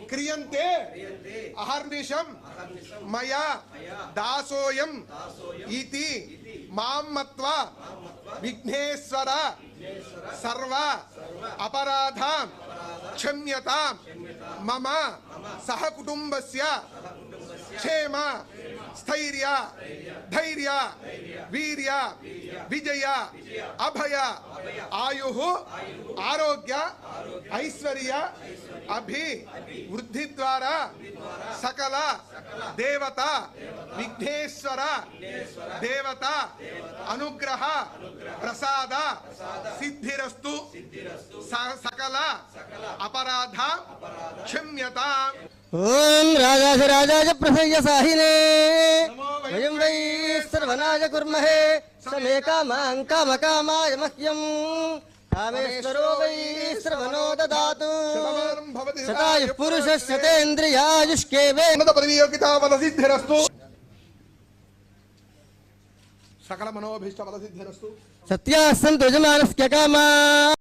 क्रियन्ते अहर्निशं मया दासोऽयं इति मां मत्वा विघ्नेश्वर सर्व अपराधां क्षम्यतां मम सहकुटुम्बस्य क्षेम स्थैर्य धैर्य वीर्य विजय अभय आयुः आरोग्य ऐश्वर्य अभिवृद्धि द्वारा सकल देवता विघ्नेश्वर देवता अनुग्रह प्रसाद सिद्धिरस्तु सकल अपराध क्षम्यताम्। ओम राजाधिराजाय प्रसय्य साहिने वयं वै सर्वनाय कुर्महे समे कामां कामकामाय मह्यं कामेश्वरो वै श्रवणो ददातु शतायुः पुरुषस्य तेन्द्रियायुष्केवे प्रतियोगिता फलसिद्धिरस्तु सकल मनोभीष्ट फलसिद्धिरस्तु सत्याः सन्तु यजमानस्य कामाः।